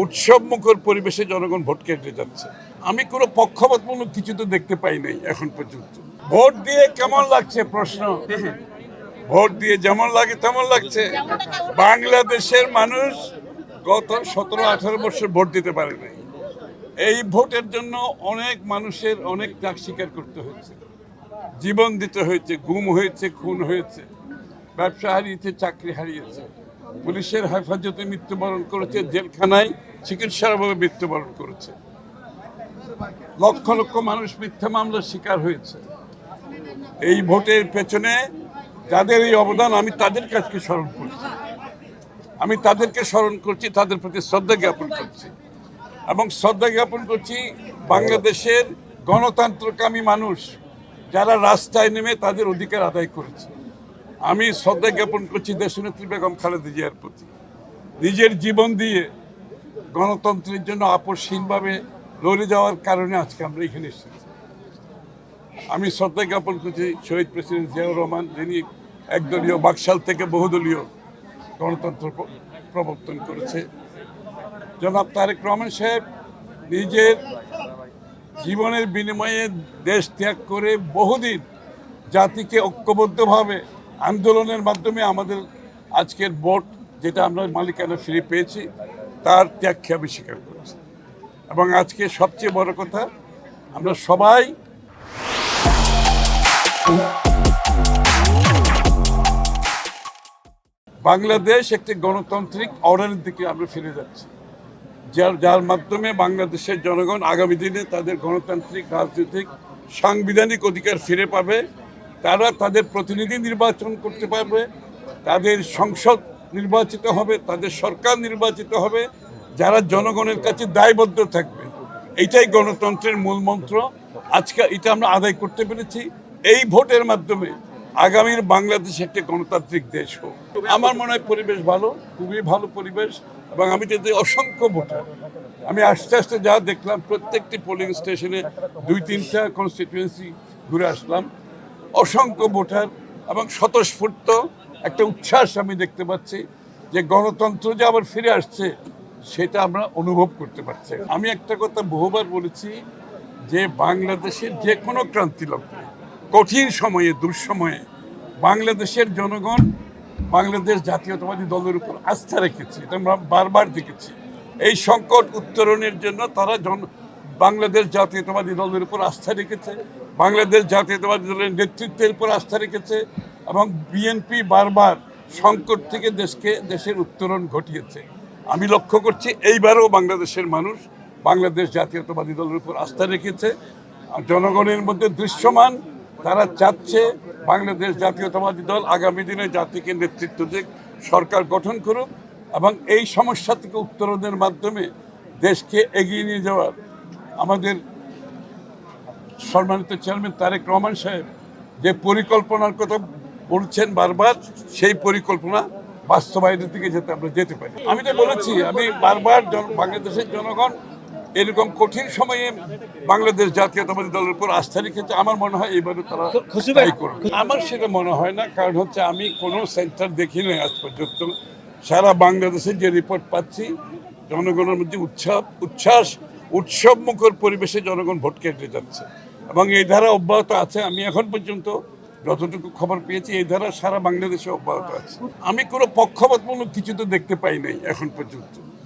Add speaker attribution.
Speaker 1: উৎসবমুখর পরিবেশে জনগণ ভোট কেটে যাচ্ছে। আমি কোনো পক্ষপাতমূলক কিছু তো দেখতে পাই নাই এখন পর্যন্ত। ভোট দিয়ে কেমন লাগছে প্রশ্ন, ভোট দিয়ে যেমন লাগে তেমন লাগছে। বাংলাদেশের মানুষ গত 17-18 বছর ভোট দিতে পারে নাই। এই ভোটের জন্য অনেক মানুষের অনেক ত্যাগ স্বীকার করতে হয়েছে, জীবন দিতে হয়েছে, গুম হয়েছে, খুন হয়েছে, ব্যবসা হারিয়েছে, চাকরি হারিয়েছে, পুলিশের হেফাজতে মৃত্যুবরণ করেছে, জেলখানায় চিকিৎসার অভাবে মৃত্যুবরণ করেছে, লক্ষ লক্ষ মানুষ মিথ্যা মামলার শিকার হয়েছে। এই ভোটের পেছনে যাদের এই অবদান, আমি তাদের কাছে স্মরণ করছি, আমি তাদেরকে স্মরণ করছি, তাদের প্রতি শ্রদ্ধা জ্ঞাপন করছি এবং শ্রদ্ধা জ্ঞাপন করছি বাংলাদেশের গণতন্ত্রকামী মানুষ যারা রাস্তায় নেমে তাদের অধিকার আদায় করেছে। আমি শ্রদ্ধা জ্ঞাপন করছি দেশনেত্রী বেগম খালেদা জিয়ার প্রতি, নিজের জীবন দিয়ে গণতন্ত্রের জন্য আপসহীনভাবে লড়ে যাওয়ার কারণে আজকে আমরা এখানে এসেছি। আমি শ্রদ্ধা জ্ঞাপন করছি শহীদ প্রেসিডেন্ট জিয়াউর রহমান, যিনি একদলীয় বাকশাল থেকে বহুদলীয় গণতন্ত্র প্রবর্তন করেছে। জনাব তারেক রহমান সাহেব নিজের জীবনের বিনিময়ে দেশ ত্যাগ করে বহুদিন জাতিকে ঐক্যবদ্ধভাবে আন্দোলনের মাধ্যমে আমাদের আজকের ভোট যেটা আমরা মালিকানা ফিরে পেয়েছি তার ত্যাগকে আমি স্বীকার করেছি। এবং আজকে সবচেয়ে বড় কথা, আমরা সবাই বাংলাদেশ একটি গণতান্ত্রিক অর্ডারের দিকে আমরা ফিরে যাচ্ছি, যার মাধ্যমে বাংলাদেশের জনগণ আগামী দিনে তাদের গণতান্ত্রিক, রাজনৈতিক, সাংবিধানিক অধিকার ফিরে পাবে। তারা তাদের প্রতিনিধি নির্বাচন করতে পারবে, তাদের সংসদ নির্বাচিত হবে, তাদের সরকার নির্বাচিত হবে, যারা জনগণের কাছে দায়বদ্ধ থাকবে। এইটাই গণতন্ত্রের মূল মন্ত্র। আজকে এটা আমরা আদায় করতে পেরেছি। এই ভোটের মাধ্যমে আগামীর বাংলাদেশ একটি গণতান্ত্রিক দেশ হোক। আমার মনে হয় পরিবেশ ভালো, খুবই ভালো পরিবেশ। এবং আমি যদি অসংখ্য ভোটার, আমি আস্তে আস্তে যা দেখলাম, প্রত্যেকটি পোলিং স্টেশনে 2-3টা কনস্টিটিউয়েন্সি ঘুরে আসলাম, অসংখ্য ভোটার এবং স্বতঃস্ফূর্ত একটা উচ্ছ্বাস আমি দেখতে পাচ্ছি যে গণতন্ত্র যে আবার ফিরে আসছে সেটা আমরা অনুভব করতে পারছি। আমি একটা কথা বহুবার বলেছি যে বাংলাদেশের যে কোনো ক্রান্তি লগ্নে, কঠিন সময়ে, দুঃসময়ে বাংলাদেশের জনগণ বাংলাদেশ জাতীয়তাবাদী দলের উপর আস্থা রেখেছে। এটা আমরা বারবার দেখেছি। এই সংকট উত্তরণের জন্য তারা বাংলাদেশ জাতীয়তাবাদী দলের উপর আস্থা রেখেছে, বাংলাদেশ জাতীয়তাবাদী দলের নেতৃত্বের উপর আস্থা রেখেছে এবং বিএনপি বারবার সংকট থেকে দেশের উত্তরণ ঘটিয়েছে। আমি লক্ষ্য করছি এইবারও বাংলাদেশের মানুষ বাংলাদেশ জাতীয়তাবাদী দলের উপর আস্থা রেখেছে। জনগণের মধ্যে দৃশ্যমান, তারা চাচ্ছে বাংলাদেশ জাতীয়তাবাদী দল আগামী দিনে জাতিকে নেতৃত্ব দিয়ে সরকার গঠন করুক এবং এই সমস্যা থেকে উত্তরণের মাধ্যমে দেশকে এগিয়ে নিয়ে যাওয়ার আমাদের সম্মানিত চেয়ারম্যান তারেক রহমান সাহেব যে পরিকল্পনার কথা বলছেন বারবার, সেই পরিকল্পনা বাস্তবায়নের দিকে যাতে আমরা যেতে পারি। আমি তো বলেছি, আমি বারবার বাংলাদেশের জনগণ এরকম কঠিন সময়ে বাংলাদেশ জাতীয়তাবাদী দলের উপর আস্থা রেখেছে। আমার মনে হয় এবারে তারা তাই করবে। আমার সেটা মনে হয় না, কারণ হচ্ছে আমি কোনো সেন্টার দেখি নাই আজ পর্যন্ত। সারা বাংলাদেশের যে রিপোর্ট পাচ্ছি, জনগণের মধ্যে উৎসবমুখর পরিবেশে জনগণ ভোট কেটে যাচ্ছে এবং এই ধারা অব্যাহত আছে। আমি এখন পর্যন্ত যতটুকু খবর পেয়েছি এই ধারা সারা বাংলাদেশে অব্যাহত আছে। আমি কোনো পক্ষপাতমূলক কিছু তো দেখতে পাই নাই এখন পর্যন্ত।